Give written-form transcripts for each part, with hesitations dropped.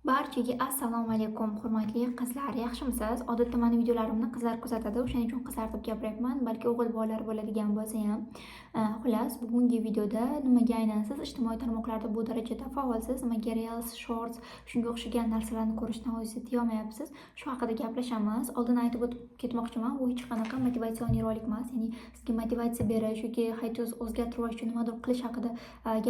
Barchaga assalomu alaykum, hurmatli qizlar, yaxshimisiz? Odatda meni videolarimni qizlar kuzatadi, o'shaning uchun qizartib gapiryapman. Balki o'g'il bolalar bo'ladigan bo'lsa ham. Xullas, bugungi videoda nimaga aynan siz ijtimoiy tarmoqlarda bu darajada faolsiz, nimaga Reels, Shorts, shunga o'xshagan narsalarni ko'rishdan o'zingizni tiyolmayapsiz? Shu haqida gaplashamiz. Oldin aytib o'tib ketmoqchiman, bu hech qanaqa motivatsion rolik emas. Ya'ni sizga motivatsiya berish yoki hayotingizni o'zgartirish uchun nimadir qilish haqida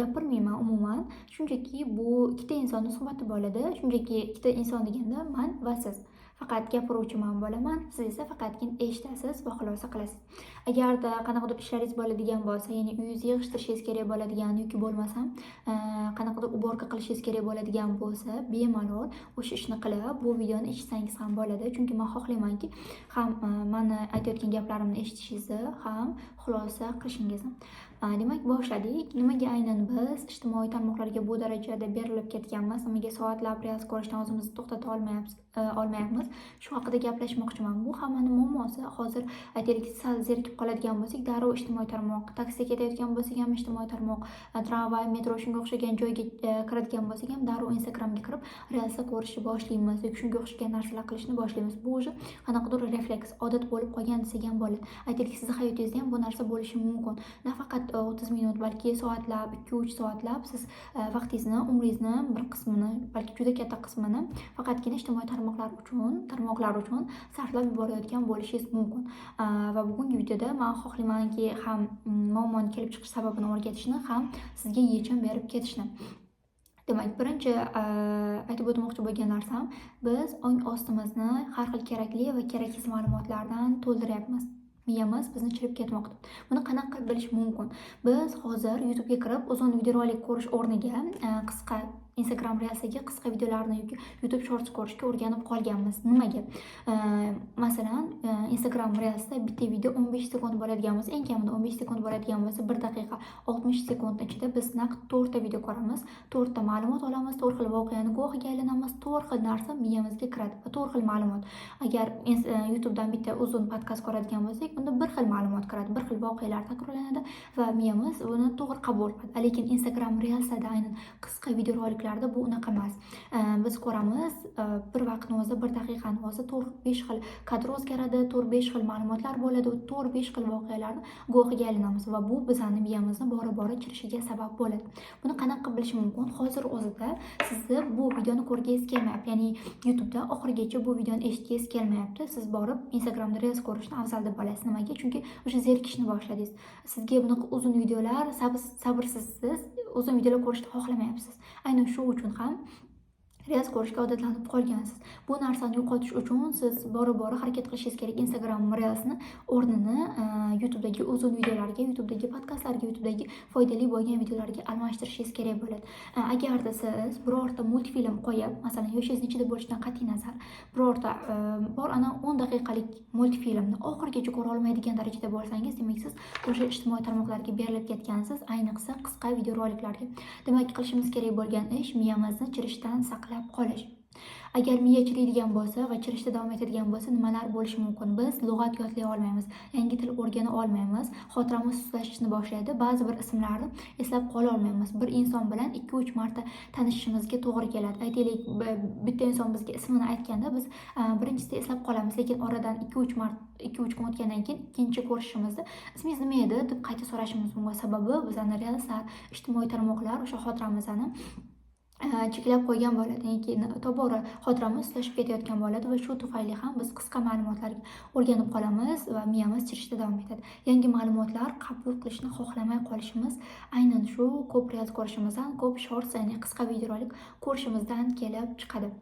gapirmayman umuman. Shunchaki bu ikkita insonning suhbati bo'ladi. Shunchaki ikkita inson deganda men va siz. Faqat gapiruvchi men bo'laman, siz esa faqatgina eshitasiz va xulosa qilasiz. Agarda qanaqadir ishlaringiz bo'ladigan bo'lsa, ya'ni uyingizni yig'ishtirishingiz kerak bo'ladigan yoki bo'lmasam qanaqadir uborka qilishingiz kerak bo'ladigan bo'lsa, bemalol o'sha ishni qilib, bu videoni eshitsangiz ham bo'ladi. Chunki men xohlaymanki, ham meni aytayotgan gaplarimni eshitishingizni, ham xulosa qilishingizni. Demak, boshladik. Nimaga aynan biz ijtimoiy tarmoqlarga bu darajada berilib ketganmiz? Nimaga soatlab reels ko'rishdan o'zimizni to'xtata olmayapmiz? Shu haqida gaplashmoqchiman. Bu hammaning muammosi. Hozir aytaylik, sal zerikib qoladigan bo'lsak, darrov ijtimoiy tarmoq, taksiga ketayotgan bo'lsak ham ijtimoiy tarmoq, tramvay, metro shunga o'xshagan joyga kiradigan bo'lsak ham darrov Instagramga kirib, reelslar ko'rishni boshlaymiz yoki shunga o'xshagan narsalar qilishni boshlaymiz. Bu o'zi qanaqadir refleks, odat bo'lib qolgan desak ham bo'ladi. Aytaylik, sizning hayotingizda ham bu narsa bo'lishi mumkin. Nafaqat 30 minut, balki soatlab, 2-3 soatlab siz vaqtingizni, umringizni bir qismini, balki juda katta qismini faqatgina ijtimoiy tarmoqlar uchun sarflab yuborayotgan bo'lishingiz mumkin. Va bugungi videoda men xohlaymanki, ham muammoning kelib chiqish sababini o'rgatishni, ham sizga yechim berib ketishni. Demak, birinchi aytib o'tmoqchi bo'lgan narsam, biz ong ostimizni har xil kerakli va keraksiz ma'lumotlardan to'ldiryapmiz. Miyamiz bizni chirib ketmoqda. Buni qanaqa qilib bilish mumkin? Biz hozir YouTube'ga kirib, uzun videorolik ko'rish o'rniga qisqa Instagram Reels'dagi qisqa videolarni yoki YouTube Shorts ko'rishga o'rganib qolganmiz. Nimaga? Masalan, Instagram Reels'da bitta video 15 sekund bo'ladigan bo'lsa, eng kamida 15 sekund bo'ladigan bo'lsa, 1 daqiqa 60 sekund ichida biz naqd 4 ta video ko'ramiz, 4 ta ma'lumot olamiz, 4 xil voqeani guvohiga aylanamiz, 4 xil narsa miyamizga kiradi va 4 xil ma'lumot. Agar YouTube'dan bitta uzun podkast ko'radigan bo'lsak, unda bir xil ma'lumot kiradi, bir xil voqealar takrorlanadi va miyamiz buni to'g'ri qabul qiladi. Lekin Instagram Reels'da aynan qisqa videoroliklarda bu unaqa emas. Biz ko'ramiz, bir vaqtning o'zida, bir daqiqaning o'zida 4-5 xil kadr o'zgaradi, 4-5 xil ma'lumotlar bo'ladi, 4-5 xil voqealarni guvohiga aylanamiz va bu bizning miyamizni bora-bora chirishiga sabab bo'ladi. Buni qanaqa qilib bilish mumkin? Hozir o'zida sizni bu videoni ko'rgingiz kelmayapti, ya'ni YouTube'da oxirigacha bu videoni eshitgingiz kelmayapti. Siz borib Instagramda Reels ko'rishni afzal deb olasiz. Nimaga? Chunki o'sha zerikishni boshladingiz. Sizga bunaqa uzun videolar, sabrsiz uzun videolar ko'rishni xohlamayapsiz. Aynan shu uchun ham Reels ko'rishga odatlanib qolgansiz. Bu narsani yo'qotish uchun siz bora-bora harakat qilishingiz kerak. Instagram Reels'ni o'rnini YouTube'dagi uzun videolarga, YouTube'dagi podkastlarga, YouTube'dagi foydali bo'lgan videolarga almashtirishingiz kerak bo'ladi. Agarda siz birorta multfilm qo'yib, masalan, yoshingizni ichida bo'lishidan qat'iy nazar, birorta ana 10 daqiqalik multfilmni oxirigacha ko'ra olmaydigan darajada bo'lsangiz, demak siz o'sha ijtimoiy tarmoqlarga berilib ketgansiz, ayniqsa qisqa videoroliklarga. Demak, qilishimiz kerak bo'lgan ish miyamizni chirishdan saqlab qolish. Agar miya chiriydigan bo'lsa va chirishda davom etadigan bo'lsa, nimalar bo'lishi mumkin? Biz lug'at yodlay olmaymiz, yangi til o'rgana olmaymiz, xotiramiz sustlashishni boshlaydi, ba'zi bir ismlarni eslab qola olmaymiz. Bir inson bilan 2-3 marta tanishishimizga to'g'ri keladi. Aytaylik, bitta inson bizga ismini aytganda biz birinchisida eslab qolamiz, lekin oradan 2-3 kun o'tgandan keyin ikkinchi ko'rishimizda ismingiz nima edi deb qayta so'rashimiz mumkin. Sababi bizning reelslar, ijtimoiy tarmoqlar o'sha xotiramizni cheklab qo'ygan bo'ladi. Keyin tobora xotiramiz sustlashib ketayotgan bo'ladi va shu tufayli ham biz qisqa ma'lumotlarga o'rganib qolamiz va miyamiz chirishda davom etadi. Yangi ma'lumotlar qabul qilishni xohlamay qolishimiz aynan shu ko'p reels ko'rishimizdan, ko'p shorts, ya'ni qisqa videorolik ko'rishimizdan kelib chiqadi.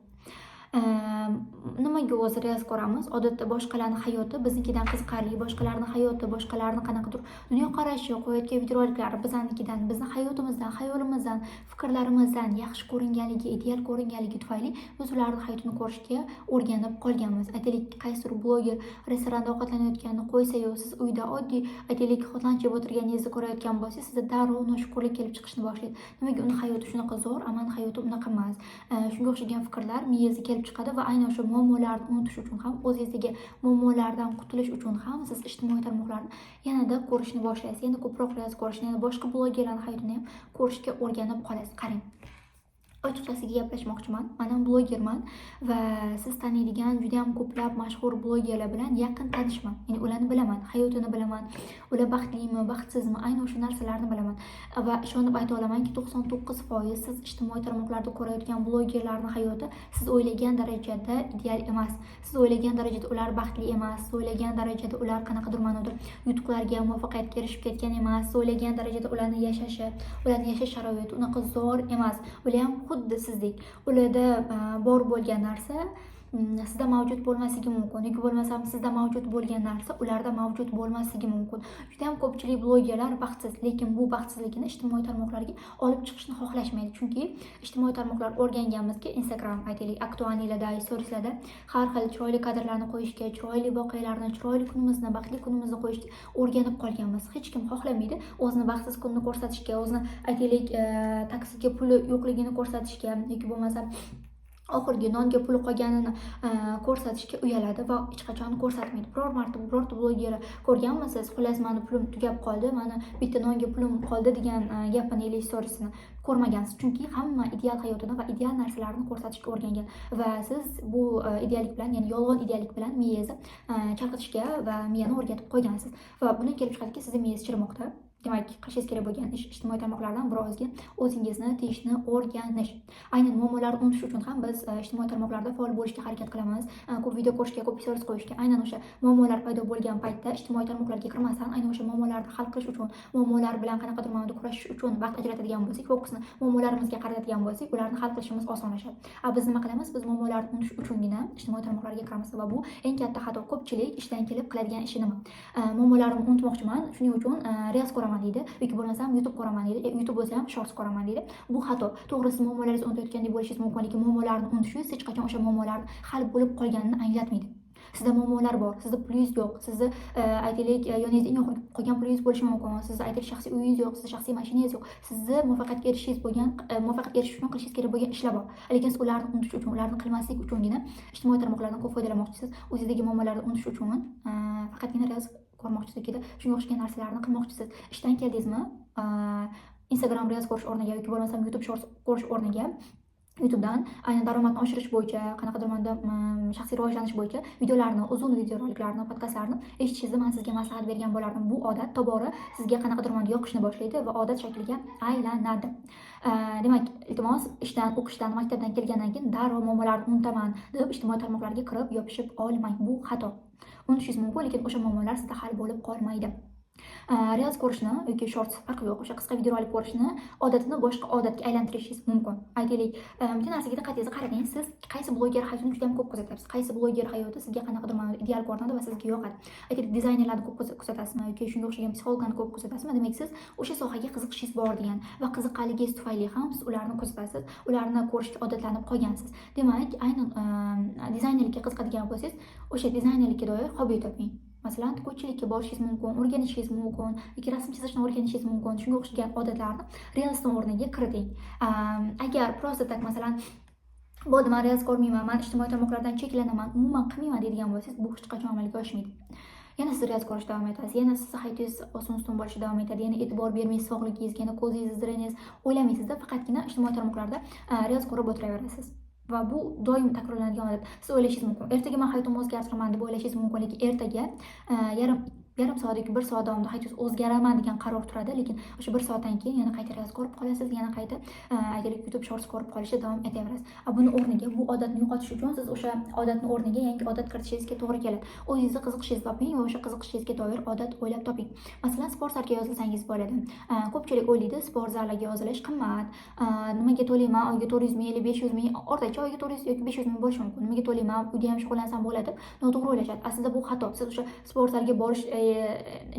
Nimaga o'zi reels ko'ramiz? Odatda boshqalarning hayoti biznikidan qiziqarli, boshqalarning hayoti, boshqalarning qanaqadir dunyoqarashi, qo'yayotgan videoroliklar biznikidan, bizning hayotimizdan, xayolimizdan, fikrlarimizdan yaxshi ko'ringanligi, ideal ko'ringanligi tufayli biz ularning hayotini ko'rishga o'rganib qolganmiz. Aytaylik, qaysidir bloger restoranda ovqatlanayotganini qo'ysa-yu, siz uyda oddiy aytaylik hotlanch yeb o'tirganingizni ko'rayotgan bo'lsangiz, sizda darrov noshukrlik kelib chiqishni boshlaydi. Nimaga uning hayoti shunaqa zo'r, amani hayoti unaqa emas? Shunga o'xshagan fikrlar miyangizga chiqadi va aynan shu muammolarni unutish uchun ham, o'zingizdagi muammolardan qutulish uchun ham siz ijtimoiy tarmoqlarni yanada ko'rishni boshlaysiz, yana ko'proq reels ko'rishni, yana boshqa blogerlarning hayotini ham ko'rishga o'rganib qolasiz. Qarang, Ochiqchasiga gaplashmoqchiman. Men ham blogerman va siz taniydigan juda ham ko'plab mashhur blogerlar bilan yaqin tanishman. Ya'ni ularni bilaman, hayotini bilaman. Ular baxtlimi, baxtsizmi, aynan o'sha narsalarni bilaman. Va ishonib ayta olamanki, 99% siz ijtimoiy tarmoqlarda ko'rayotgan blogerlarning hayoti siz o'ylagan darajada ideal emas. Siz o'ylagan darajada ular baxtli emas. Siz o'ylagan darajada ular qanaqadir ma'noda yutuqlarga, muvaffaqiyatga erishib ketgan emas. Siz o'ylagan darajada ularning yashash sharoiti unaqa zo'r emas. Ular ham xuddi sizdek. Ularda bor bo'lgan narsa sizda mavjud bo'lmasligi mumkin yoki bo'lmasam sizda mavjud bo'lgan narsa ularda mavjud bo'lmasligi mumkin. Juda ham ko'pchilik blogerlar baxtsiz, lekin bu baxtsizlikni ijtimoiy tarmoqlarga olib chiqishni xohlashmaydi. Chunki ijtimoiy tarmoqlar o'rganganmizki, Instagram, aytaylik, aktualnilarda, storieslarda har xil chiroyli kadrlarni qo'yishga, chiroyli voqealarni, chiroyli kunimizni, baxtli kunimizni qo'yishga o'rganib qolganmiz. Hech kim xohlamaydi o'zini baxtsiz kunini ko'rsatishga, o'zini aytaylik taksiga puli yo'qligini ko'rsatishga yoki bo'lmasa oxirgi nonga puli qolganini ko'rsatishga uyaladi va hech qachon ko'rsatmaydi. Biror marta birorta bloger ko'rganmisiz? Xullas, meni pulim tugab qoldi, meni bitta nonga pulim qoldi degan gapini ili storiesini ko'rmagansiz. Chunki hamma ideal hayotini va ideal narsalarni ko'rsatishga o'rgangan va siz bu ideallik bilan, ya'ni yolg'on ideallik bilan miyangizni chalg'itishga va miyani o'rgatib qo'ygansiz. Va bundan kelib chiqadiki, sizning miyangiz chirmoqda. Demak, qilishingiz kerak bo'lgan ish ijtimoiy tarmoqlardan birozga o'zingizni tiyishni o'rganish. Aynan muammolarni unutish uchun ham biz ijtimoiy tarmoqlarda faol bo'lishga harakat qilamiz. Ko'p video ko'rishga, ko'p stories qo'yishga. Aynan o'sha muammolar paydo bo'lgan paytda ijtimoiy tarmoqlarga kirmasdan, aynan o'sha muammolarni hal qilish uchun, muammolar bilan qanaqadir ma'noda kurashish uchun vaqt ajratadigan bo'lsak, fokusni muammolarimizga qaratadigan bo'lsak, ularni hal qilishimiz osonlashadi. Biz nima qilamiz? Biz muammolarni unutish uchungina ijtimoiy tarmoqlarga kiramiz va bu eng katta xato. Ko'pchilik ishdan kelib qiladigan ishi nima? Muammolarimni unutmoqchiman, shuning uchun reels ko'raman deydi yoki bo'lmasam YouTube ko'raman deydi. YouTube bo'lsa ham shorts ko'raman deydi. Bu xato. To'g'ri, siz muammolaringizni unutayotgandek bo'lishingiz mumkin, lekin muammolarni unutishingiz hech qachon o'sha muammolarni hal bo'lib qolganini anglatmaydi. Sizda muammolar bor, sizda pulingiz yo'q, sizni aytaylik yoningizda eng qolgan pulingiz bo'lishi mumkin, sizni aytaylik shaxsiy uyingiz yo'q, sizni shaxsiy mashinangiz yo'q, sizni muvaffaqiyatga erishishingiz bo'lgan, muvaffaqiyatga erishish uchun qilishingiz kerak bo'lgan ishlar bor. Lekin siz ularni unutish uchun, ularni qilmaslik uchungina ijtimoiy tarmoqlardan ko'p foydalanmoqchisiz. O'zingizdagi muammolarni unutish uchun faqatgina reels ko'rmoqchisiz, shunga o'xshagan narsalarni qilmoqchisiz. Ishdan keldingizmi, Instagram reels ko'rish o'rniga yoki bo'lmasam YouTube shorts ko'rish o'rniga YouTubedan aynan daromadni oshirish bo'yicha, qanaqadir manda shaxsiy rivojlanish bo'yicha videolarni, uzun videoroliklarni, podkastlarni eshitishingizni men sizga maslahat bergan bo'lardim. Bu odat tobora sizga qanaqadir manda yoqishni boshlaydi va odat shakliga aylanadi. Demak, iltimos, ishdan, o'qishdan, maktabdan kelgandan keyin darrov muammolarni unutaman deb ijtimoiy tarmoqlarga kirib yopishib olmang. Bu xato. Unutishingiz mumkin, lekin o'sha muammolar sizda hal bo'lib qolmaydi. Reels ko'rishni yoki shorts farqi yo'q, o'sha qisqa videorolik ko'rishni odatini boshqa odatga aylantirishingiz mumkin. Aytaylik, bitta narsaga diqqatingizni qarating, siz qaysi bloger hayotini juda ham ko'p kuzatyapsiz. Qaysi bloger hayoti sizga qanaqadir ma'noda ideal ko'rinadi va sizga yoqadi. Aytaylik, dizaynerlarni ko'p kuzatasizmi yoki shunga o'xshagan psixologlarni ko'p kuzatasizmi? Demak, siz o'sha sohaga qiziqishingiz bor degan va qiziqqanligingiz tufayli ham siz ularni kuzatasiz, ularni ko'rishga odatlanib qolgansiz. Demak, aynan dizaynerlikka qiziqadigan bo'lsangiz, o'sha dizaynerlikka doir hobbi toping. Masalan, tikuvchilikka borishingiz mumkin, o'rganishingiz mumkin, yoki rasm chizishni o'rganishingiz mumkin. Shunga o'xshagan odatlarni reelsning o'rniga kiriting. Agar prosta tak masalan, bo'ldi, men reels ko'rmayman, men ijtimoiy tarmoqlardan cheklanaman, umuman qilmayman deydigan bo'lsangiz, bu hech qachon amalga oshmaydi. Yana siz reels ko'rishda davom etasiz, yana siz hayotingiz oson-ustun bo'lishda davom etadi, yana e'tibor bermaysiz sog'ligingizga, yana ko'zingiz, ziraningiz o'ylamaysizda, faqatgina ijtimoiy tarmoqlarda reels ko'rib o'tiraverasiz. Va bu doim takrorlanadigan odat. Siz o'ylashingiz mumkin, ertaga men hayotimni o'zgartiraman deb o'ylashingiz mumkin, lekin ertaga yarim soat yoki 1 soat davomida hayotingiz o'zgaraman degan qaror turadi, lekin o'sha 1 soatdan keyin yana qayta reels ko'rib qolasiz, yana qayta aytaylik YouTube shorts ko'rib qolishda davom etaverasiz. Buni o'rniga, bu odatni yo'qotish uchun siz o'sha odatni o'rniga yangi odat kiritishingizga to'g'ri keladi. O'zingizni qiziqishingizni toping va o'sha qiziqishingizga doir odat o'ylab toping. Masalan, sport zaliga yozilsangiz bo'ladi. Ko'pchilik o'ylaydi, sport zaliga yozilish qimmat. Nimaga to'layman? Oyiga 400 ming, 500 ming, o'rtacha oyiga 400 yoki 500 ming bo'lishi mumkin. Nimaga to'layman? Uyda ham shug'ullansam bo'ladi. Noto'g'ri o'ylashadi. Aslida bu xato. Siz o'sha sport zaliga borish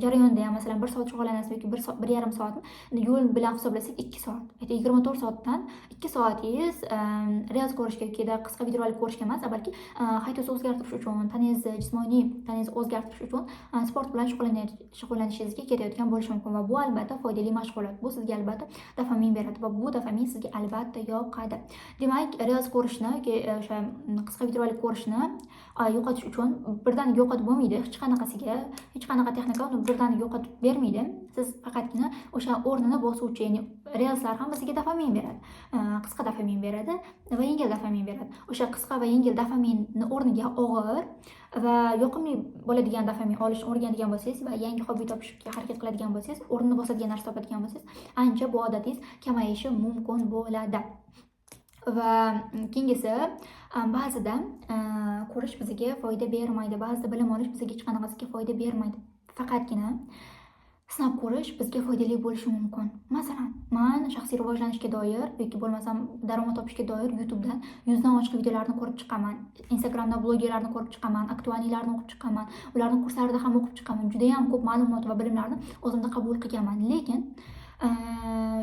jarayonida ham masalan 1 soat shug'ullanasiz yoki 1,5 soatni yo'l bilan hisoblasak 2 soat. 24 soatdan 2 soatingiz reels ko'rishga yoki qisqa videorolik ko'rishga emas, balki hayotingizni o'zgartirish uchun, taningizni, jismoniy taningizni o'zgartirish uchun sport bilan shug'ullanishingizga ketayotgan bo'lishi mumkin va bu albatta foydali mashg'ulot. Bu sizga albatta dopamin beradi va bu dopamin sizga albatta yoqadi. Demak, reels ko'rishni yoki o'sha qisqa videorolik ko'rishni yo'qotish uchun birdan yo'qotib bo'lmaydi. Hech qanaqasiga qanaqa texnika uni birdaniga yo'qotib bermaydi. Siz faqatgina o'sha o'rnini bosuvchi, ya'ni relslar ham bizga dopamin beradi. Qisqa dopamin beradi va yengil dopamin beradi. O'sha qisqa va yengil dopaminni o'rniga og'ir va yoqimli bo'ladigan dopamin olishni o'rganadigan bo'lsangiz va yangi hobbi topishga harakat qiladigan bo'lsangiz, o'rnini bosadigan narsa topadigan bo'lsangiz, ancha bu odatingiz kamayishi mumkin bo'ladi. Va keyingisi, ba'zida ko'rish bizga foyda bermaydi, ba'zida bilim olish bizga hech qanaqasiga foyda bermaydi. Faqatgina sinab ko'rish bizga foydali bo'lishi mumkin. Masalan, men shaxsiy rivojlanishga doir yoki bo'lmasam daromad topishga doir YouTubedan yuzdan oshiq videolarni ko'rib chiqaman. Instagramda blogerlarni ko'rib chiqaman, aktualiylarni o'qib chiqaman, ularning kurslarida ham o'qib chiqaman. Juda ham ko'p ma'lumot va bilimlarni o'zimda qabul qilganman. Lekin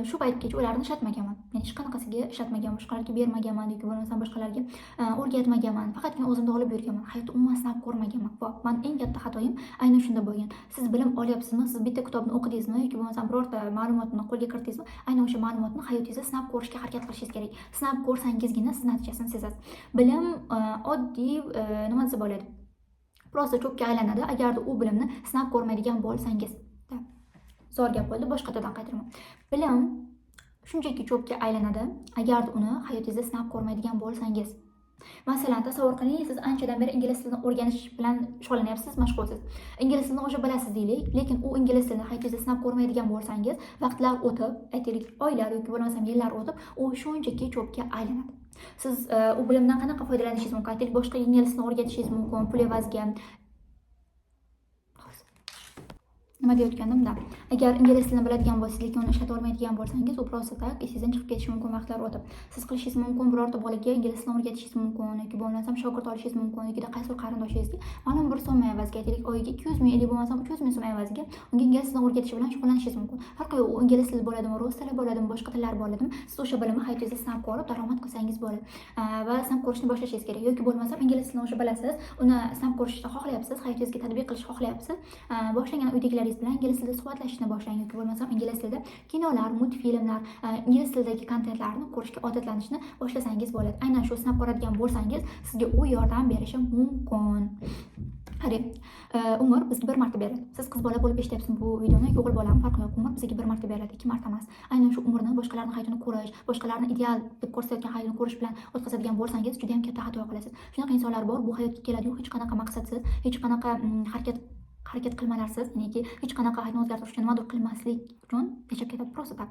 shu paytgacha ularni ishlatmaganman. Men hech qanaqasiga ishlatmaganman, boshqalarga bermaganman yoki bo'lmasam boshqalarga o'rgatmaganman. Faqatgina o'zimda olib yurganman. Hayotda umuman sinab ko'rmaganman. Va men eng katta xatoyim aynan shunda bo'lgan. Siz bilim olyapsizmi? Siz bitta kitobni o'qidingizmi yoki bo'lmasam birorta ma'lumotni qo'lga kiritdingizmi? Aynan o'sha ma'lumotni hayotingizda sinab ko'rishga harakat qilishingiz kerak. Sinab ko'rsangizgina siz natijasini sezasiz. Bilim oddiy nima desa bo'ladi? Prosta cho'pga aylanadi agarda u bilimni sinab ko'rmaydigan bo'lsangiz. Zo'r gap bo'ldi, boshqa to'dan qaytaraman. Bilim shunchaki cho'pga aylanadi agar uni hayotingizda sinab ko'rmaydigan bo'lsangiz. Masalan, tasavvur qiling, siz anchadan beri ingliz tilini o'rganish bilan shug'ullanyapsiz, mashg'ulsiz. Ingliz tilini o'sha bilasiz deylik, lekin u ingliz tilini hayotingizda sinab ko'rmaydigan bo'lsangiz, vaqtlar o'tib, aytaylik, oylar yoki bo'lmasam yillar o'tib, u shunchaki cho'pga aylanadi. Siz u bilimdan qanaqa foydalanishingiz mumkin? Aytaylik, boshqa ingliz tilini o'rgatishingiz mumkin, pul evaziga. Nima deyotganimda, agar ingliz tilini biladigan bo'lsangiz, lekin uni ishlata olmaydigan bo'lsangiz, u prosta tak esingizdan chiqib ketishi mumkin vaqtlar o'tib. Siz qilishingiz mumkin, birorta bolaga ingliz tilini o'rgatishingiz mumkin yoki bo'lmasam shogird olishingiz mumkin yoki qaysi bir qarindoshingizga ma'lum bir summa evaziga, aytaylik, oyiga 200 ming yoki bo'lmasam 300 ming so'm evaziga unga ingliz tilini o'rgatish bilan shug'ullanishingiz mumkin. Farqi yo'q, u ingliz tili bo'ladimi, rus tili bo'ladimi, boshqa tillar bo'ladimi, siz o'sha bilimni hayotingizda sinab ko'rib daromad qilsangiz bo'ladi. Va sinab ko'rishni boshlashingiz kerak. Yoki bo'lmasam ingliz tilini o'sha bilasiz, uni sinab ko'rishni xohlayapsiz, hayotingizga tatbiq qilishni xohlayapsiz. Boshlagan uydagilaringiz bilan ingliz tilida suhbatlashishni boshlang yoki bo'lmasam ingliz tilida kinolar, multfilmlar, ingliz tilidagi kontentlarni ko'rishga odatlanishni boshlasangiz bo'ladi. Aynan shu sinab ko'radigan bo'lsangiz, sizga u yordam berishi mumkin. Qarang, umr bizga bir marta beriladi. Siz qiz bola bo'lib eshityapsizmi bu videoni yoki o'g'il bolami, farqi yo'q. Umr bizga bir marta beriladi, ikki marta emas. Aynan shu umrni boshqalarning hayotini ko'rish, boshqalarni ideal deb ko'rsatayotgan hayotini ko'rish bilan o'tkazadigan bo'lsangiz, juda ham katta xato qilasiz. Shunaqa insonlar bor, bu hayotga keladi-yu, hech qanaqa maqsadsiz, hech qanaqa harakat qilmalarsiz, ya'ni hech qanaqa hayotni o'zgartirish uchun nimadir qilmaslik uchun yashab ketadi, prosta tak.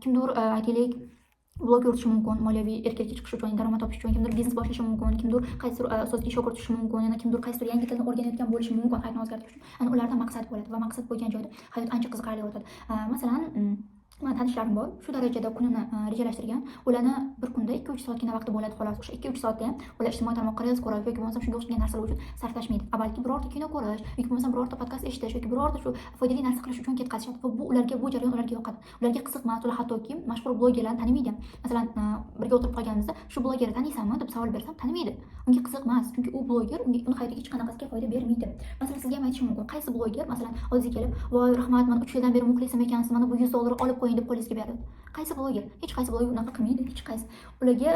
Kimdir aytaylik blog yuritishi mumkin, moliyaviy erkinlikka chiqish uchun, daromad topish uchun, kimdir biznes boshlashi mumkin, kimdir qaysidir ustozga shogird tutishi mumkin, yana kimdir qaysidir yangi tilni o'rganayotgan bo'lishi mumkin hayotni o'zgartirish uchun. Ana ularda maqsad bo'ladi va maqsad bo'lgan joyda hayot ancha qiziqarli o'tadi. Masalan, men tanishlarim bor, shu darajada kunini rejalashtirgan. Ularni bir kunda 2-3 soatgina vaqti bo'ladi xolos. O'sha 2-3 soatda ham ular ijtimoiy tarmoqqa reels ko'rish yoki bo'lmasam shunga o'xshagan narsalar uchun sarflashmaydi. Balki birorta kino ko'rish yoki bo'lmasam birorta podkast eshitish yoki birorta shu foydali narsa qilish uchun ketkazishadi. Va bu ularga, bu jarayon ularga yoqadi. Ularga qiziqmas, ular hattoki mashhur blogerlarni tanimaydi. Masalan, birga o'tirib qolganimizda shu blogerni taniysanmi deb savol bersam, tanimaydi. Unga qiziqmas, chunki u bloger uni hayotiga hech qanaqasiga foyda bermaydi. Masalan, sizga ham aytishim mumkin, qaysi bloger masalan o'ziga kelib, "Voy, rahmat, men 3 yildan beri muxlisim ekansiz, mana bu $100 olib qo'ying" deb qo'lingizga beradi. Qaysi bloger? Hech qaysi bloger unaqa qilmaydi, hech qaysi. Ularga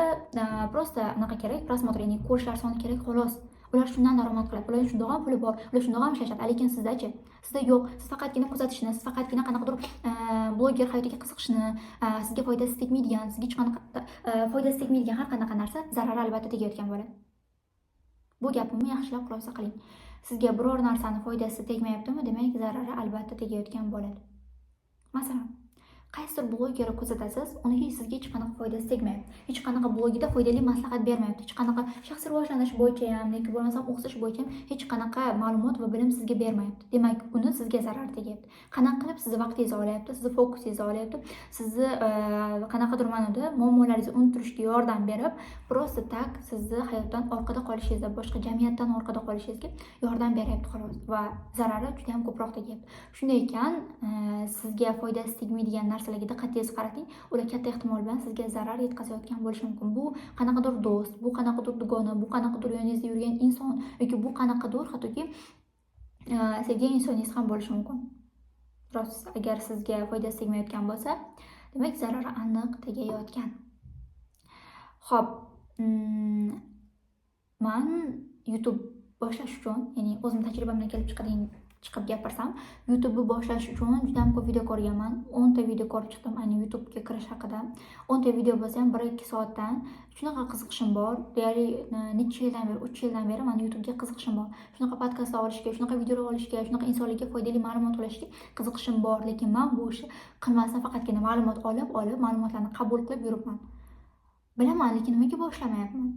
prosta unaqa kerak, prosmotr, ya'ni ko'rishlar soni kerak xolos. Ular shundan daromad qiladi. Ular shundoq ham puli bor, ular shundoq ham ishlashadi. Lekin sizda-chi? Sizda yo'q. Siz faqatgina kuzatishni, siz faqatgina qanaqadir bloger hayotiga qiziqishni, sizga foydasi tegmaydigan, sizga hech qanaqa foydasi tegmaydigan har qanaqa narsa zarari albatta tegayotgan bo'ladi. Bu gapimni yaxshilab xulosa qiling. Sizga biror narsani foydasi tegmayaptimi, demak zarari albatta tegayotgan bo'ladi. Masalan, qaysidir blogerni kuzatasiz, uni sizga hech qanaqa foydasi tegmayapti. Hech qanaqa blogida foydali maslahat bermayapti. Hech qanaqa shaxsiy rivojlanish bo'yicha ham yoki bo'lmasam o'qish bo'yicha ham hech qanaqa ma'lumot va bilim sizga bermayapti. Demak, uni sizga zarar tegyapti. Qanaqa qilib sizni vaqtingizni olyapti, sizni fokusingizni olyapti, sizni qanaqadir ma'noda muammolaringizni unutirishga yordam berib, prosta tak sizni hayotdan orqada qolishingizga, boshqa jamiyatdan orqada qolishingizga yordam beryapti xolos va zarari juda ham ko'proq tegyapti. Shunday ekan, sizga foydasi tegmaydigan narsalarga diqqatingizni qarating, ular katta ehtimol bilan sizga zarar yetkazayotgan bo'lishi mumkin. Bu qanaqadir do'st, bu qanaqadir dugona, bu qanaqadir yoningizda yurgan inson yoki bu qanaqadir hattoki sevgan insoningiz ham bo'lishi mumkin. Rost, agar sizga foydasi tegmayotgan bo'lsa, demak zarari aniq tegayotgan. Xo'p, men YouTube boshlash uchun, ya'ni o'zim tajribamdan kelib chiqib gapirsam, YouTube'ni boshlash uchun juda ham ko'p video ko'rganman. 10 ta video ko'rib chiqdim, ayni YouTube'ga kirish haqida. 10 ta video bo'lsa ham 1-2 soatdan shunaqa qiziqishim bor. Deyarli necha yildan beri, 3 yildan beri men YouTube'ga qiziqishim bor. Shunaqa podkastlar olishga, shunaqa videolar olishga, shunaqa insonlarga foydali ma'lumot olishga qiziqishim bor, lekin men bu ishni qilmasdan faqatgina ma'lumot olib, ma'lumotlarni qabul qilib yuribman. Bilaman, lekin nimaga boshlamayapman?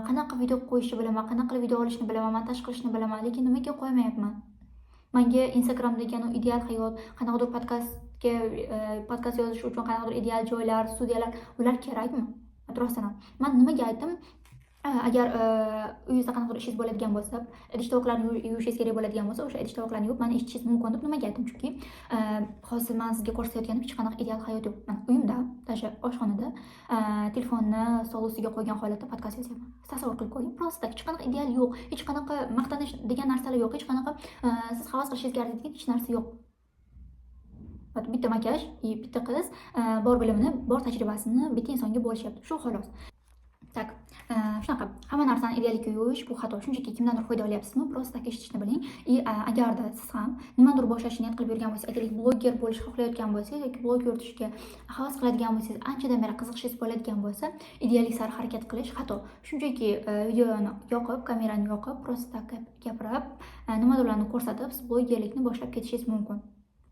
Qanaqa video qo'yishni bilaman, qanaqa video olishni bilaman, montaj qilishni bilaman, lekin nimaga qo'ymayapman? Menga Instagramdagi ideal hayot, qanaqadir podkast yozish uchun qanaqadir ideal joylar, studiyalar, ular kerakmi? Rostdan ham. Men nimaga aytdim? Agar uyingizda qanaqadir ishingiz bo'ladigan bo'lsa, idish tovoqlarni yuvishingiz kerak bo'ladigan bo'lsa, o'sha idish tovoqlarni yuvib, meni eshitishimiz mumkin deb nimaga aytdim? Chunki hozir men sizga ko'rsatayotganim hech qanaqa ideal hayot yo'q. Men uyimda, dasha oshxonada telefonni stol ustiga qo'ygan holatda podkast yozyapman. Tasavvur qilib ko'ring. Prosta hech qanaqa ideal yo'q, hech qanaqa maqtanish degan narsalar yo'q, hech qanaqa siz havas qilishingiz kerak hech narsa yo'q. Bitta makiyaj, bitta qiz bor bilimini, bor tajribasini bitta insonga bo'lishyapti. Shu xolos. Tak, shunaqa hamma narsani ideallikka yo'yish bu xato. Shunchaki kimdandir foyda olyapsizmi? Prosta eshitishni biling. Agarda siz ham nimadir boshlashni niyat qilib yurgan bo'lsangiz, aytaylik bloger bo'lishni xohlayotgan bo'lsangiz yoki blog yuritishga havas qiladigan bo'lsangiz, anchadan beri qiziqishingiz bo'ladigan bo'lsa, ideallik sari harakat qilish xato. Shunchaki videoni yoqib, kamerani yoqib, prosta gapirib, nimadirlarni ko'rsatib, siz blogerlikni boshlab ketishingiz mumkin.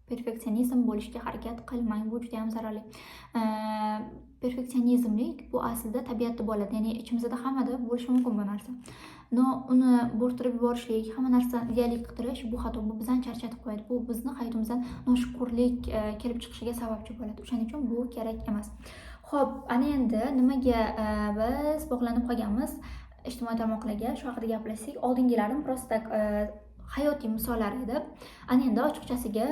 Perfeksionizm bo'lishga harakat qilmang, bu juda ham zararli. Perfeksionizmlik bu aslida tabiatda bo'ladi, ya'ni ichimizda hammada bo'lishi mumkin bu narsa. No, uni bo'rttirib yuborishlik, hamma narsani ideallik qidirish bu xato, bu bizdan charchatib qo'yadi. Bu bizni hayotimizdan noshukrlik kelib chiqishiga sababchi bo'ladi. O'shaning uchun bu kerak emas. Xo'p, ana endi nimaga biz bog'lanib qolganmiz ijtimoiy tarmoqlarga? Shu haqida gaplashsak, oldingilarim prosta hayotiy misollar edi. Ana endi ochiqchasiga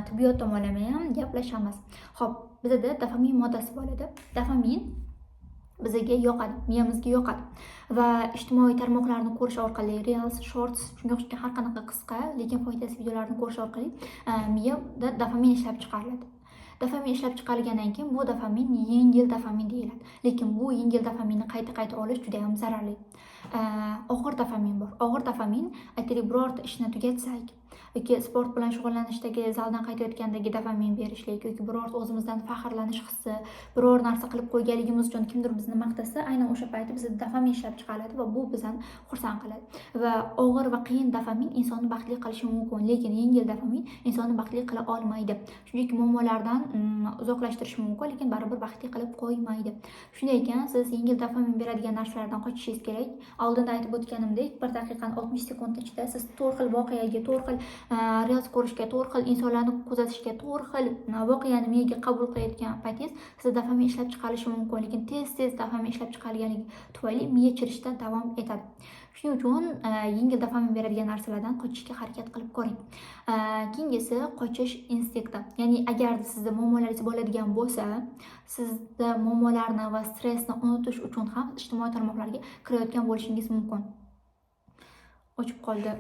tibbiyot tomonlama ham gaplashamiz. Xo'p, bizda dopamin moddasi bo'ladi. Dopamin bizga yoqadi, miyamizga yoqadi va ijtimoiy tarmoqlarni ko'rish orqali, Reels, Shorts, shunga o'xshagan har qanaqa qisqa, lekin foydasiz videolarni ko'rish orqali miyada dopamin ishlab chiqariladi. Dopamin ishlab chiqarilgandan keyin bu dopamin yengil dopamin deyiladi. Lekin bu yengil dopaminni qayta olish juda ham zararli. Og'ir dopamin bor. Og'ir dopamin, aytaylik, birorta ishni tugatsak yoki sport bilan shug'ullanishdagi zaldan qaytayotgandagi dopamin berishlik yoki birorta o'zimizdan faxrlanish hissi, biror narsa qilib qo'yganligimiz uchun kimdir bizni maqtasa, aynan o'sha paytda bizda dopamin ishlab chiqariladi va bu bizani xursand qiladi. Va og'ir va qiyin dopamin insonni baxtli qilishi mumkin, lekin yengil dopamin insonni baxtli qila olmaydi. Shuningdek, muammolardan uzoqlashtirishi mumkin, lekin baribir baxtli qilib qo'ymaydi. Shunday ekan, siz yengil dopamin beradigan narsalardan qochishingiz kerak. Oldinda aytib o'tganimdek, 1 daqiqani 60 sekund ichida siz 4 xil voqeaga, 4 xil reels ko'rishga, 4 xil insonlarni kuzatishga, 4 xil voqeani miyaga qabul qilayotgan paytingiz sizda dopamin ishlab chiqarishi mumkin, lekin tez dopamin ishlab chiqarilganligi tufayli miya chirishda davom etadi. Shuning uchun yengil dopamin beradigan narsalardan qochishga harakat qilib ko'ring. Keyingisi qochish instinkti. Ya'ni agar sizda muammolaringiz bo'ladigan bo'lsa, sizda muammolarni va stressni unutish uchun ham ijtimoiy tarmoqlarga kirayotgan bo'lishingiz mumkin. O'chib qoldi.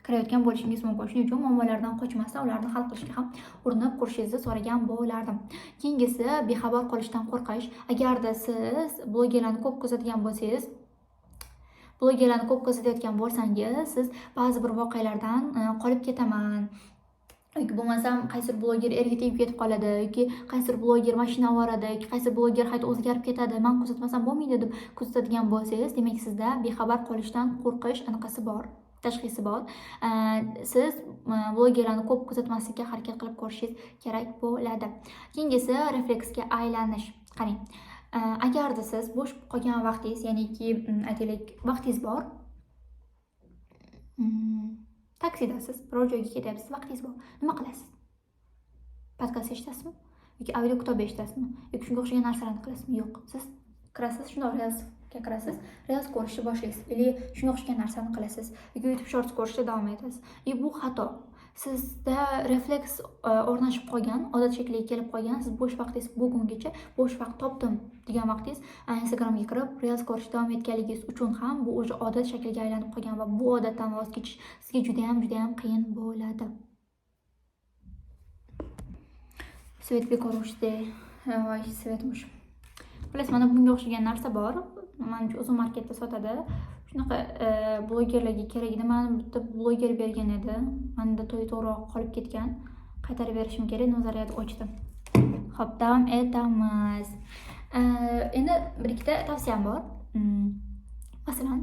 Kirayotgan bo'lishingiz mumkin. Shuning uchun muammolardan qochmasdan ularni hal qilishga ham urinib ko'rishingizni so'ragan bo'lardim. Keyingisi bexabar qolishdan qo'rqish. Agarda siz blogerlarni ko'p kuzatgan bo'lsangiz, siz ba'zi bir voqealardan qolib ketaman yoki bo'lmasam qaysi bloger erga tegib ketib qoladi yoki qaysi bloger mashina oboradi yoki qaysi bloger hayot o'zgarib ketadi, men kuzatmasam bo'lmaydi deb kuzatadigan bo'lsangiz, demak sizda bexabar qolishdan qo'rqish anaqasi bor, tashxisi bor. Siz blogerlarni ko'p kuzatmaslikka harakat qilib ko'rishingiz kerak bo'ladi. Keyingisi refleksga aylanish. Qarang, agarda siz bo'sh qolgan vaqtingiz, ya'niki aytaylik vaqtingiz bor, taksidasiz, biror joyga ketyapsiz, vaqtingiz bor. Nima qilasiz? Podkast eshitasizmi? Yoki audio kitob eshitasizmi? Yoki shunga o'xshagan narsalarni qilasizmi? Yo'q. Siz kirasiz, shundoq Reelsga kirasiz, Reels ko'rishni boshlaysiz, yoki shunga o'xshagan narsani qilasiz, yoki YouTube Shorts ko'rishda davom etasiz. Bu xato. Sizda refleks o'rnashib qolgan, odat shakliga kelib qolgan, siz bo'sh vaqtingiz bugungacha bo'sh vaqt topdim degan vaqtingiz Instagramga kirib Reels ko'rishda davom etganligingiz uchun ham bu o'sha odat shakliga aylanib qolgan va bu odatdan voz kechish sizga juda ham qiyin bo'ladi. Svet bekorishdi, voy svetmush. Bilasizmi, mana bunga o'xshagan narsa bor. Menimcha o'zim marketda sotadi. Shunaqa blogerlarga kerak edi. Mani bitta bloger bergan edi. Menda to'g'riroq qolib ketgan. Qaytarib berishim kerak. Nazariyat ochdim. Xo'p, davom etamiz. Endi bir ikkita tavsiyam bor. Masalan,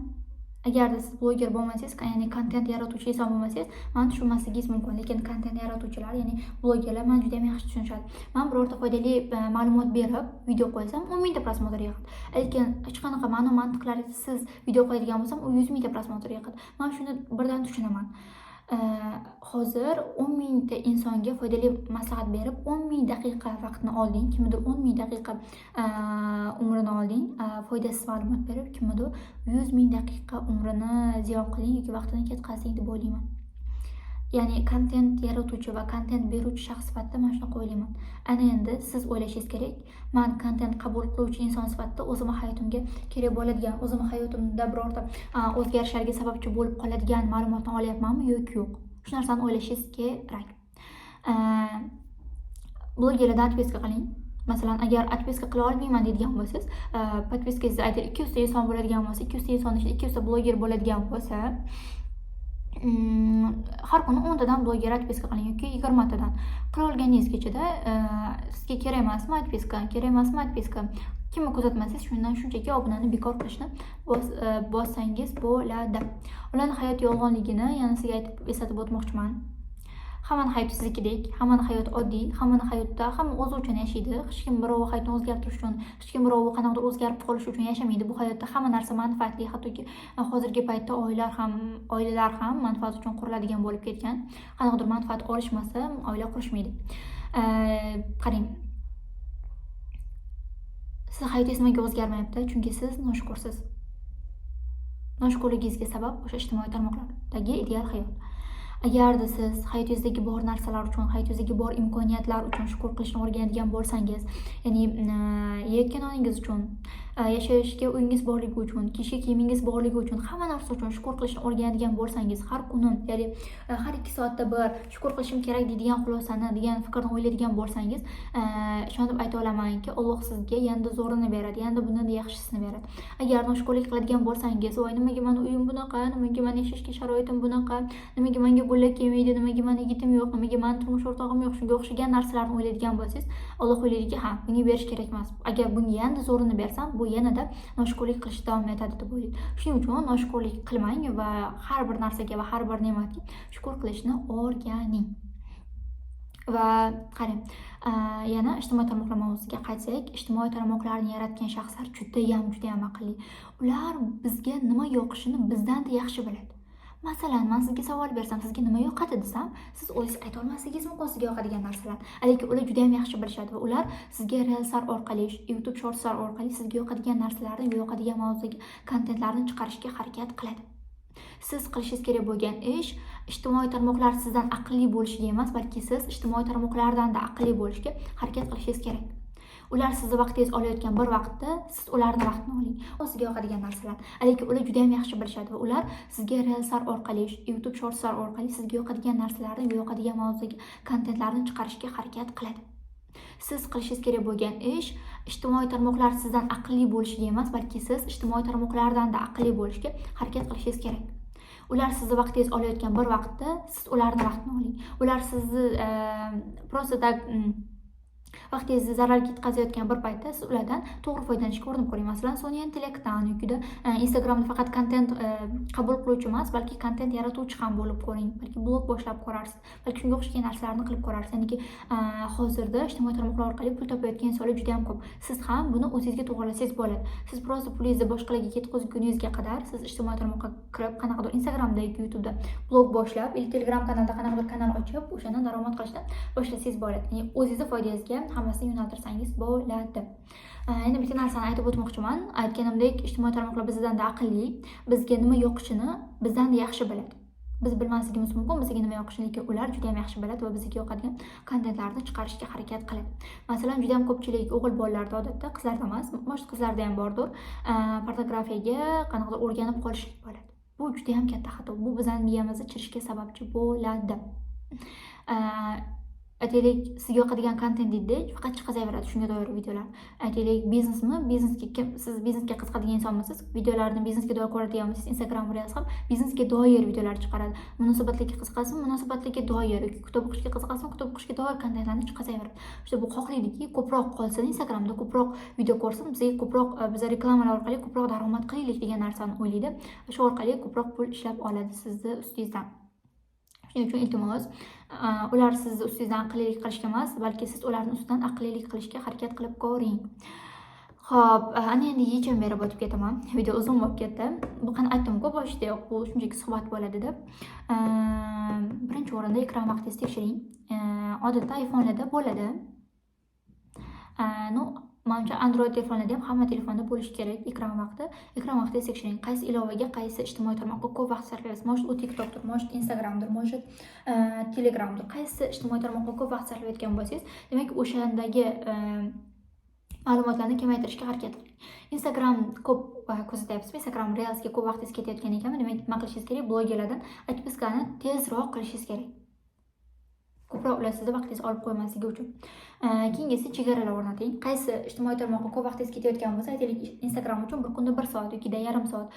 agarda siz bloger bo'lmasangiz, ya'ni kontent yaratuvchi inson bo'lmasangiz, mani tushunmasligingiz mumkin. Lekin kontent yaratuvchilar, ya'ni blogerlar meni juda ham yaxshi tushunishadi. Men birorta foydali ma'lumot berib, video qo'ysam, 10 mingta prosmotr yig'adi. Lekin hech qanaqa ma'no mantiqlarsiz video qo'yadigan bo'lsam, u 100 mingta prosmotr yig'adi. Men shuni birdan tushunaman. Hozir 10 mingta insonga foydali maslahat berib, 10 ming daqiqa vaqtni olding, kimnidir 10 ming daqiqa umrini olding, foydasiz ma'lumot berib, kimnidir 100 ming daqiqa umrini ziyon qilding yoki vaqtini ketkazding deb o'ylayman. Ya'ni kontent yaratuvchi va kontent beruvchi shaxs sifatida men shunaqa o'ylayman. Ana endi siz o'ylashingiz kerak, men kontent qabul qiluvchi inson sifatida o'zimning hayotimga kerak bo'ladigan, o'zimning hayotimda birorta o'zgarishlarga sababchi bo'lib qoladigan ma'lumotni olyapmanmi yoki yo'q. Shu narsani o'ylashingiz kerak. Blogerlardan atpiska qiling. Masalan, agar atpiska qila olmayman deydigan bo'lsangiz, podpiskangizda aytib 200 ta inson bo'ladigan bo'lsa, 200 ta inson ichida 200 ta bloger bo'ladigan bo'lsa, har kuni 10 tadan bloger atpiska qiling yoki 20 tadan. Qila olganingizgacha sizga kerak emasmi atpiska, kerak emasmi atpiska. Kimni kuzatmasangiz, shundan shunchaki obunani bekor qilishni bossangiz bo'ladi. Ularning hayot yolg'onligini yana sizga aytib eslatib o'tmoqchiman. Hammaning hayoti sizdekidek, hammaning hayoti oddiy, hammaning hayotda hamma o'zi uchun yashaydi. Hech kim birovni hayotini o'zgartirish uchun, hech kim birovni qanaqadir o'zgarib qolish uchun yashamaydi. Bu hayotda hamma narsa manfaatli, hattoki hozirgi paytda oilalar ham manfaat uchun quriladigan bo'lib ketgan. Qanaqadir manfaat olishmasa, oila qurishmaydi. Qarang. Siz hayotingiz nimaga o'zgarmayapti? Chunki siz noshukursiz. Noshukurligingizga sabab o'sha ijtimoiy tarmoqlardagi ideal hayot. Agarda siz hayotingizdagi bor narsalar uchun, hayotingizdagi bor imkoniyatlar uchun shukur qilishni o'rganadigan bo'lsangiz, ya'ni yeyotgan oningiz uchun, yashashga uyingiz borligi uchun, kiyishga kiyimingiz borligi uchun, hamma narsa uchun shukur qilishni o'rganadigan bo'lsangiz, har kuni, ya'ni har 2 soatda bir shukur qilishim kerak deydigan xulosani, degan fikrni o'ylaydigan bo'lsangiz, ishonib ayta olamanki, Alloh sizga yanada zo'rini beradi, yanada bundan yaxshisini beradi. Agar noshukurlik qiladigan bo'lsangiz, voy nimaga meni uyim bunaqa, nimaga meni yashashga sharoitim bunaqa, nimaga menga gullar kelmaydi, nimaga meni yigitim yo'q, nimaga meni turmush o'rtog'im yo'q, shunga o'xshagan narsalarni o'ylaydigan bo'lsangiz, Alloh o'ylaydiki, ha, bunga berish kerak emas. Agar bunga yanada zo'rini bersam, bu yanada noshukurlik qilishda davom etadi deb o'ylaydi. Shuning uchun noshukurlik qilmang va har bir narsaga va har bir ne'matga shukur qilishni o'rganing. Va qarang, yana ijtimoiy tarmoqlar mavzusiga qaytsak, ijtimoiy tarmoqlarni yaratgan shaxslar juda ham aqlli. Ular bizga nima yoqishini bizdan-da yaxshi biladi. Masalan, men sizga savol bersam, sizga nima yoqadi desam, siz o'zingiz ayta olmasligingiz mumkin sizga yoqadigan narsalar. Lekin ular juda ham yaxshi bilishadi va ular sizga reelslar orqali, YouTube shortslar orqali sizga yoqadigan narsalarni, yoqadigan mavzuga kontentlarni chiqarishga harakat qiladi. Siz qilishingiz kerak bo'lgan ish ijtimoiy tarmoqlar sizdan aqlli bo'lishiga emas, balki siz ijtimoiy tarmoqlardan-da aqlli bo'lishga harakat qilishingiz kerak. Ular sizni vaqtingiz olayotgan bir vaqtda siz ularning vaqtini oling. Sizga yoqadigan narsalar. Lekin ular juda ham yaxshi bilishadi va ular sizga reelslar orqali, YouTube shortslar orqali sizga yoqadigan narsalarni, yoqadigan mavzuga kontentlarni chiqarishga harakat qiladi. Siz qilishingiz kerak bo'lgan ish ijtimoiy tarmoqlar sizdan aqlli bo'lishiga emas, balki siz ijtimoiy tarmoqlardan-da aqlli bo'lishga harakat qilishingiz kerak. Ular sizni vaqtingiz olayotgan bir vaqtda siz ularning vaqtini oling. Ular sizni просто так vaqtingizni zarar yetkazayotgan bir paytda siz ulardan to'g'ri foydalanishga urinib ko'ring. Masalan, sun'iy intellektdan yoki Instagramda faqat kontent qabul qiluvchi emas, balki kontent yaratuvchi ham bo'lib ko'ring. Balki blog boshlab ko'rarsiz, balki shunga o'xshagan narsalarni qilib ko'rarsiz. Ya'ni hozirda ijtimoiy tarmoqlar orqali pul topayotgan insonlar juda ham ko'p. Siz ham buni o'zingizga to'g'rilasangiz bo'ladi. Siz просто pulingizni boshqalarga yetkazguningizga qadar siz ijtimoiy tarmoqqa kirib, qanaqadir Instagramda yoki YouTube'da blog boshlab, Telegram kanalda qanaqadir kanal ochib, o'shandan daromad qilishdan boshlasangiz bo'ladi. Ya'ni o'zingizni foydangizga hammasini yo'naltirsangiz bo'ladi. Endi bitta narsani aytib o'tmoqchiman. Aytganimdek, ijtimoiy tarmoqlar bizdan-da aqlli, bizga nima yoqishini bizdan-da yaxshi biladi. Biz bilmasligimiz mumkin, bizga nima yoqishini, lekin ular juda ham yaxshi biladi va bizga yoqadigan kontentlarni chiqarishga harakat qiladi. Masalan, juda ham ko'pchilik o'g'il bolalarda odatda, qizlarda emas, boshqa qizlarda ham bordir, pornografiyaga qanaqadir o'rganib qolishlik bo'ladi. Bu juda ham katta xato. Bu bizning miyamizni chirishga sababchi bo'ladi. aytaylik sizga yoqadigan kontent deydi, faqat chiqazaveradi shunga doir videolar. Aytaylik biznesmi, siz biznesga qiziqadigan insonmisiz, videolarni biznesga doir ko'radiganmisiz, Instagram Reels ham biznesga doir videolar chiqaradi. Munosabatlarga qiziqasizmi, munosabatlarga doir, kitob o'qishga qiziqasizmi, kitob o'qishga doir kontentlarni chiqazaveradi. O'sha bu xohlaydiki, ko'proq qolsin Instagramda, ko'proq video ko'rsin, bizga ko'proq biz reklamalar orqali ko'proq daromad qilaylik degan narsani o'ylaydi. Shu orqali ko'proq pul ishlab oladi sizni ustingizdan. Shuning uchun iltimos, ular sizni ustingizdan aqllilik qilishga emas, balki siz ularning ustidan aqllilik qilishga harakat qilib ko'ring. Xo'p, ana endi yechim berib o'tib ketaman. Video uzun bo'lib ketdi. Bu qani aytdim-ku boshidayoq, bu shunchaki suhbat bo'ladi deb. Birinchi o'rinda ekran vaqtingizni tekshiring. Odatda iPhone'larda bo'ladi. Manimcha Android telefonlarda ham hamma telefonda bo'lishi kerak ekran vaqti. Ekran vaqtingizni tekshiring. Qaysi ilovaga, qaysi ijtimoiy tarmoqqa ko'p vaqt sarflayapsiz? Может, u TikTokdir, может, Instagramdir, может, Telegramdir. Qaysi ijtimoiy tarmoqqa ko'p vaqt sarflayotgan bo'lsangiz, demak o'shandagi ma'lumotlarni kamaytirishga harakat qiling. Instagram ko'p kuzatyapsizmi? Instagram Reelsga ko'p vaqtingiz ketayotgan ekanmi? Demak, nima qilishingiz kerak? Blogerlardan odpiskani tezroq qilishingiz kerak. Ko'proq ular sizni vaqtingizni olib qo'ymasligi uchun. Keyingisi chegaralar o'rnating. Qaysi ijtimoiy tarmoqqa ko'p vaqtingiz ketayotgan bo'lsa, aytaylik Instagram uchun bir kunda 1 soat yoki yarim soat,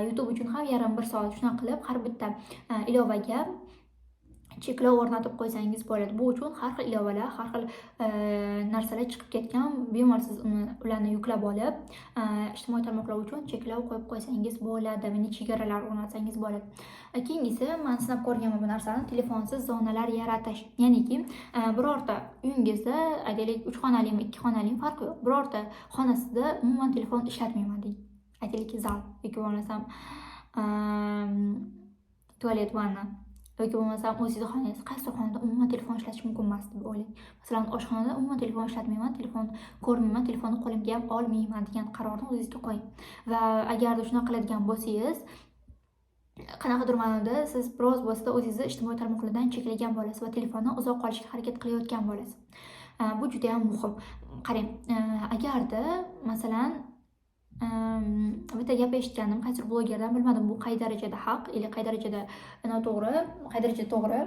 YouTube uchun ham yarim 1 soat, shunaqa qilib har bitta ilovaga cheklov o'rnatib qo'ysangiz bo'ladi. Bu uchun har xil ilovalar, har xil narsalar chiqib ketgan, bemalol siz ularni yuklab olib, ijtimoiy tarmoqlar uchun cheklov qo'yib qo'ysangiz bo'ladi, mini chegaralar o'rnatsangiz bo'ladi. Keyingisi, men sinab ko'rganman bu narsani, telefonsiz zonalar yaratish. Ya'niki, birorta uyingizda, aytaylik 3 xonalikmi, 2 xonalikmi farqi yo'q. Birorta xonasida umuman telefon ishlatmayman deng. Aytaylik zal yoki bo'lmasam tualet, vanna yoki bo'lmasam o'zingizni xonangiz, qaysi xonada umuman telefon ishlatish mumkin emas deb o'ylang. Masalan, oshxonada umuman telefon ishlatmayman, telefon ko'rmayman, telefonni qo'limga ham olmayman degan qarorni o'zingizga qo'ying. Va agarda shunaqa qiladigan bo'lsangiz, qanaqadir ma'noda siz biroz bo'lsa o'zingizni ijtimoiy tarmoqlardan cheklagan bo'lasiz va telefondan uzoq qolishga harakat qilayotgan bo'lasiz. Bu juda ham muhim. Qarang, agarda masalan bitta gap eshitgandim, qaysidir blogerdan, bilmadim bu qay darajada haq, yoki qay darajada noto'g'ri, qay darajada to'g'ri.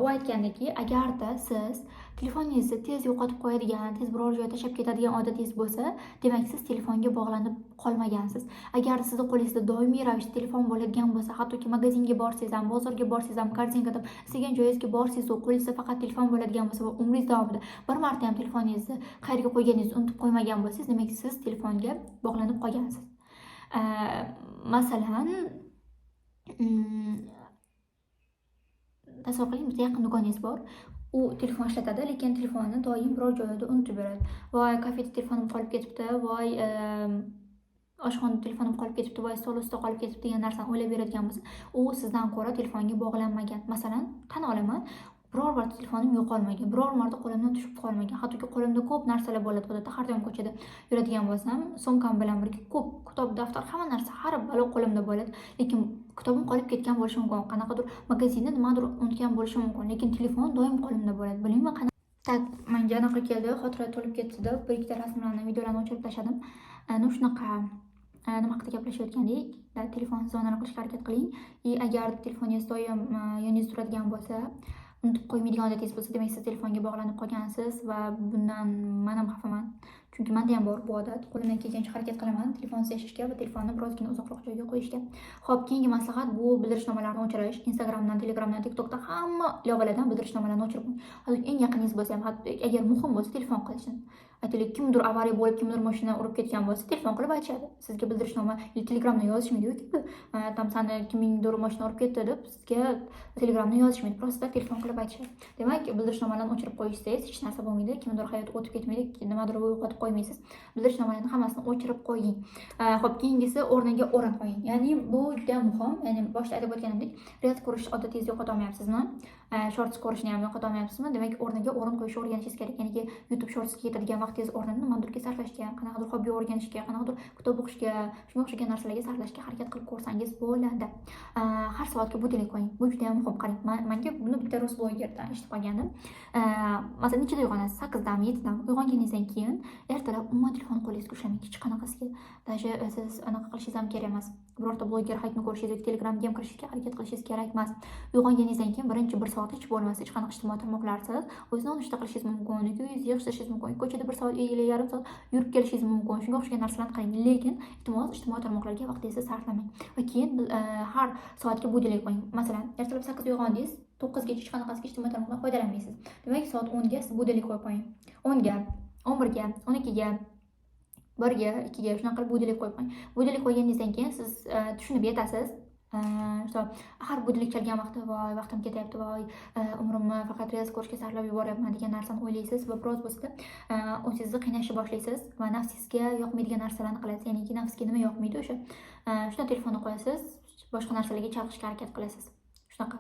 U aytgandiki, agarda siz telefoningizni tez yo'qotib qo'yadigan, tez biror joyga tashlab ketadigan odatingiz bo'lsa, demak siz telefonga bog'lanib qolmagansiz. Agar sizni qo'lingizda doimiy ravishda telefon bo'ladigan bo'lsa, hattoki magazinga borsangiz ham, bozorga borsangiz ham, korzinkadan istagan joyingizga borsangiz, qo'lingizda faqat telefon bo'ladigan bo'lsa va umringiz davomida bir marta ham telefoningizni qayerga qo'yganingizni unutib qo'ymagan bo'lsangiz, demak siz telefonga bog'lanib qolgansiz. Masalan, tasavvur qiling, bitta yaqin do'koningiz bor. U telefon ishlatadi, lekin telefonni doim biror joyda unutib beradi. Voy, kafeda telefonim qolib ketibdi, voy, oshxonada telefonim qolib ketibdi, voy, stol ustida qolib ketibdi degan narsani o'ylab beradigan bo'lsa, u sizdan ko'ra telefonga bog'lanmagan. Masalan, tan olaman, biror marta telefonim yo'qolmagan, biror marta qo'limdan tushib qolmagan. Hattoki qo'limda ko'p narsalar bo'ladi, odatda har doim ko'chada yuradigan bo'lsam, sumkam bilan birga ko'p kitob, daftar, hamma narsa har balo qo'limda bo'ladi, lekin kitobim qolib ketgan bo'lishi mumkin, qanaqadir magazinda nimadir unutgan bo'lishi mumkin, lekin telefon doim qo'limda bo'ladi. Bilmayman qanaqa. Tak, menga anaqa keldi, xotira to'lib ketdi deb bir ikkita rasmlarni, videolarni o'chirib tashladim. Shunaqa nima haqida gaplashayotgandik? Telefon zonani qilishga harakat qiling. Agar telefoningiz doim yoningizda turadigan bo'lsa, unutib qo'ymaydigan odatingiz bo'lsa, demak siz telefonga bog'lanib qolgansiz va bundan men ham xafaman. Chunki menda ham bor bu odat. Qo'limdan kelgancha harakat qilaman telefonsiz yashashga va telefonni birozgina uzoqroq joyga qo'yishga. Xo'p, keyingi maslahat bu bildirishnomalarni o'chirish. Instagramdan, Telegramdan, TikTokdan hamma ilovalardan bildirishnomalarni o'chirib qo'ying. Hatto eng yaqiningiz bo'lsa ham, agar muhim bo'lsa telefon qilishsin. Aytaylik, kimdir avariya bo'lib, kimdir mashina urib ketgan bo'lsa, telefon qilib aytishadi. Sizga bildirishnoma Telegramdan yozishmaydi-ku. Tam sani kimningdir mashina urib ketdi deb sizga Telegramdan yozishmaydi. Просто telefon qilib aytishadi. Demak, bildirishnomalarni o'chirib qo'yishsangiz hech narsa bo'lmaydi. Kimdir hayoti o'tib ketmaydi, nimadir yo'qotib qo'ymaysiz. Bildirishnomalarni hammasini o'chirib qo'ying. Xo'p, keyingisi o'rniga o'rin qo'ying. Ya'ni bu juda muhim. Ya'ni boshida aytib o'tganimdek, Reels ko'rish odatingizni yo'qota olmayapsizmi? Shorts ko'rishni ham yo'qota olmayapsizmi? Demak, o'rniga o'rin qo'yishni o'rganishingiz kerak. Ya'ni YouTube Shortsga ketadigan vaqtingiz o'rnini nimadirga sarflashga, qanaqadir hobbi o'rganishga, qanaqadir kitob o'qishga, shunga o'xshagan narsalarga sarflashga harakat qilib ko'rsangiz bo'ladi. Har soatga budilnik qo'ying. Bu juda ham muhim. Qarang, menga buni bitta rus blogerdan eshitib qolgandim. Masalan, nechida uyg'onasiz? 8dami, 7dami? Uyg'onganingizdan keyin ertalab umuman telefon qo'lingizga ushlamang, hech qanaqasiga. Даже siz anaqa qilishingiz ham kerak emas. birorta bloger haytni ko'rishingiz yoki Telegramga ham kirishga harakat qilishingiz kerak emas. Uyg'onganingizdan keyin birinchi 1 soat hech bo'lmasa hech qanaqa ijtimoiy tarmoqlarsiz o'zingizni nonushta qilishingiz mumkin, uyingizni yig'ishtirishingiz mumkin, ko'chada 1 soat yoki yarim soat yurib kelishingiz mumkin. Shunga o'xshagan narsalarni qiling, lekin iltimos ijtimoiy tarmoqlarga vaqtingizni sarflamang. Va keyin har soatga budilnik qo'ying. Masalan, ertalab 8 ga uyg'ondingiz, 9 gacha hech qanaqasiga ijtimoiy tarmoqlardan foydalanmaysiz. Demak, soat 10 ga siz budilnik qo'yib qo'ying. 10 ga, 11 ga, 12 ga, 1 ga, 2 ga shunaqa qilib budilnik qo'yib qo'ying. Budilnik qo'yganingizdan keyin siz tushunib yetasiz. Har budilnik chalgan vaqtda voy vaqtim ketyapti, voy umrimni faqat reels ko'rishga sarflab yuboryapman degan narsani o'ylaysiz va biroz bo'lsa o'zingizni qiynashni boshlaysiz va nafsingizga yoqmaydigan narsalarni qilasiz. Ya'ni nafsga nima yoqmaydi o'sha shunda telefonni qo'yasiz, boshqa narsalarga chalg'ishga harakat qilasiz. Shunaqa.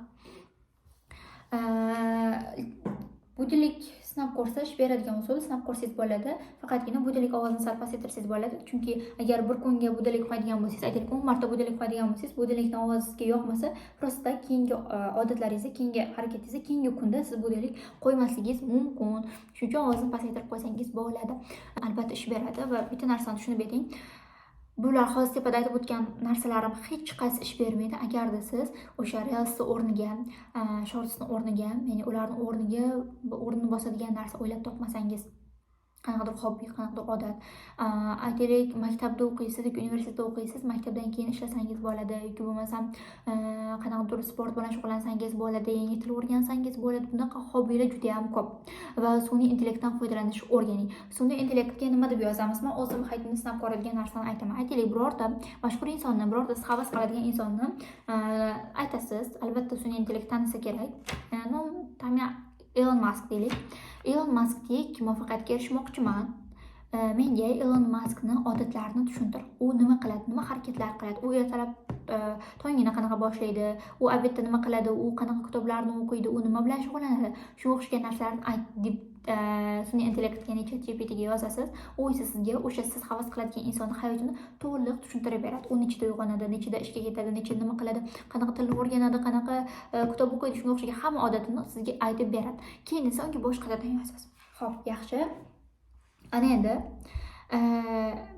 Budilnik sinab ko'rsash beradigan usul sinab ko'rsangiz bo'ladi. Faqatgina budilnik ovozini sal pasaytirsangiz bo'ladi. Chunki agar bir kunga budilnik qo'yadigan bo'lsangiz, aytaylik 10 marta budilnik qo'yadigan bo'lsangiz, budilnikning ovozi sizga yoqmasa, prosta keyingi odatlaringizda, keyingi harakatingizda, keyingi kunda siz budilnik qo'ymasligingiz mumkin. Shuning uchun ovozni pasaytirib qo'ysangiz bo'ladi. Albatta ish beradi va bitta narsani tushunib yeting. Bular hozir tepada aytib o'tgan narsalarim hech qaysi ish bermaydi agarda siz o'sha reelsni o'rniga, shortsni o'rniga, ya'ni ularning o'rnini bosadigan narsa o'ylab topmasangiz. Qanaqadir hobbi, qanaqadir odat. Aytaylik, maktabda o'qiysiz yoki universitetda o'qiysiz, maktabdan keyin ishlasangiz bo'ladi yoki bo'lmasam qanaqadir sport bilan shug'ullansangiz bo'ladi, yangi til o'rgansangiz bo'ladi. Bunaqa hobbilar juda ham ko'p. Va sun'iy intellektdan foydalanishni o'rganing. Sun'iy intellektga nima deb yozamiz? Men o'zim hayotni sinab ko'radigan narsani aytaman. Aytaylik, birorta mashhur insonni, birorta siz havas qiladigan insonni aytasiz. Albatta sun'iy intellekt tanisa kerak. Elon Musk deylik. Elon Muskdek muvaffaqiyatga erishmoqchiman. Menga Elon Muskni odatlarini tushuntir. U nima qiladi, nima harakatlar qiladi, u ertalab tongini qanaqa boshlaydi, u obedda nima qiladi, u qanaqa kitoblarni o'qiydi, u nima bilan shug'ullanadi. Shunga o'xshagan narsalarni ayt deb sun'iy intellektga, ya'ni ChatGPTga yozasiz. U esa sizga o'sha siz havas qiladigan insonni hayotini to'liq tushuntirib beradi. U nechida uyg'onadi, nechida ishga ketadi, nechida nima qiladi, qanaqa tilni o'rganadi, qanaqa kitob o'qiydi, shunga o'xshagan hamma odatini sizga aytib beradi. Keyin esa unga boshqalardan yozasiz. Xo'p, yaxshi. Ana endi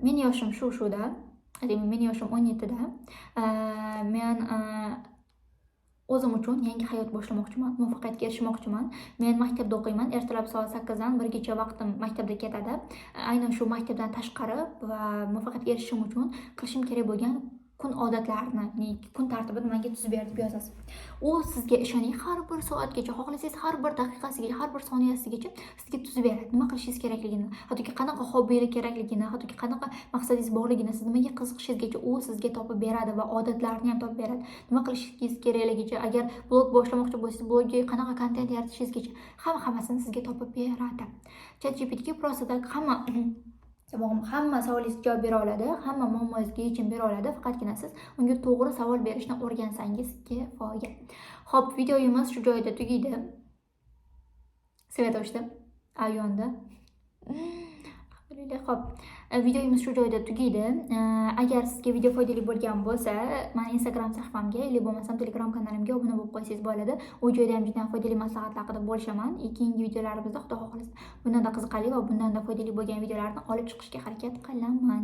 meni yoshim shu-shuda, meni yoshim 17 da. Men o'zim uchun yangi hayot boshlamoqchiman, muvaffaqiyatga erishmoqchiman. Men maktabda o'qiyman. Ertalab soat 8 dan 1 gacha vaqtim maktabda ketadi. Aynan shu maktabdan tashqari va muvaffaqiyatga erishishim uchun qilishim kerak bo'lgan kun odatlarini, ya'ni kun tartibini menga tuzib ber deb yozasiz. U sizga ishoning, har bir soatgacha, xohlasangiz har bir daqiqasigacha, har bir soniyasigacha sizga tuzib beradi. Nima qilishingiz kerakligini, hattoki qanaqa hobbilar kerakligini, hattoki qanaqa maqsadingiz borligini, siz nimaga qiziqishingizgacha u sizga topib beradi va odatlarni ham topib beradi. Nima qilishingiz kerakligicha, agar blog boshlamoqchi bo'lsangiz, blogga qanaqa kontent yaratishingizgacha hammasini sizga topib beradi. ChatGPTga prosta hamma savolingizga javob bera oladi, hamma muammongizga yechim bera oladi. Faqatgina siz unga to'g'ri savol berishni o'rgansangiz kifoya. Xo'p, videomiz shu joyda tugaydi. Svet o'chdi. Ayonda. Xo'p, videomiz shu joyda tugaydi. Agar sizga video foydali bo'lgan bo'lsa, meni Instagram sahifamga yoki bo'lmasam Telegram kanalimga obuna bo'lib qo'ysangiz bo'ladi. U joyda ham juda foydali maslahatlar haqida bo'lishaman. Keyingi videolarimizda xudo xohlasa bundanda qiziqarli va bundanda foydali bo'lgan videolarni olib chiqishga harakat qilaman.